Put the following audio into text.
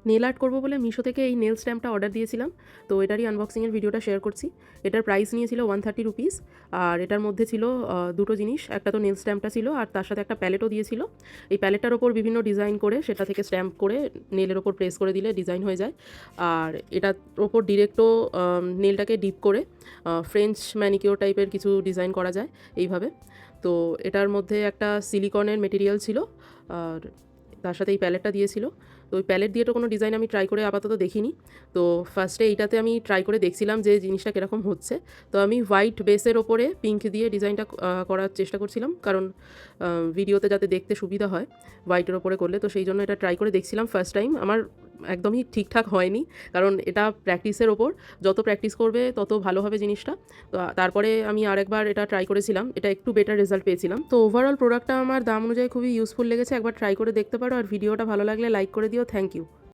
Nail art করবো বলে মিশো থেকে এই নেল স্ট্যাম্পটা অর্ডার দিয়েছিলাম। তো এটারই আনবক্সিংয়ের ভিডিওটা শেয়ার করছি। এটার প্রাইস নিয়েছিল 130 রুপিস। আর এটার মধ্যে ছিল দুটো জিনিস, একটা তো নেল স্ট্যাম্পটা ছিল আর তার সাথে একটা প্যালেটও দিয়েছিল। এই প্যালেটটার ওপর বিভিন্ন ডিজাইন করে সেটা থেকে স্ট্যাম্প করে নেলের ওপর প্রেস করে দিলে ডিজাইন হয়ে যায়। আর এটার ওপর ডিরেক্টও নেলটাকে ডিপ করে ফ্রেঞ্চ ম্যানিকিওর টাইপের কিছু ডিজাইন করা যায় এইভাবে। তো এটার মধ্যে একটা সিলিকনের মেটেরিয়াল ছিল আর তার সাথে এই প্যালেটটা দিয়েছিল। তো ওই প্যালেট দিয়ে তো কোনো ডিজাইন আমি ট্রাই করে আপাতত দেখিনি। তো ফার্স্টে এইটাতে আমি ট্রাই করে দেখছিলাম যে জিনিসটা কীরকম হচ্ছে। তো আমি হোয়াইট বেসের ওপরে পিঙ্ক দিয়ে ডিজাইনটা করার চেষ্টা করছিলাম, কারণ ভিডিওতে যাতে দেখতে সুবিধা হয় হোয়াইটের ওপরে করলে। তো সেই জন্য এটা ট্রাই করে দেখছিলাম ফার্স্ট টাইম। আমার একদমই ঠিকঠাক হয়নি, কারণ এটা প্র্যাকটিসের ওপর, যত প্র্যাকটিস করবে তত ভালো হবে জিনিসটা। তো তারপরে আমি আরেকবার এটা ট্রাই করেছিলাম, এটা একটু বেটার রেজাল্ট পেয়েছিলাম। তো ওভারঅল প্রোডাক্টটা আমার দাম অনুযায়ী খুবই ইউজফুল লেগেছে। একবার ট্রাই করে দেখতে পারো, আর ভিডিওটা ভালো লাগলে লাইক করে দিও। Thank you.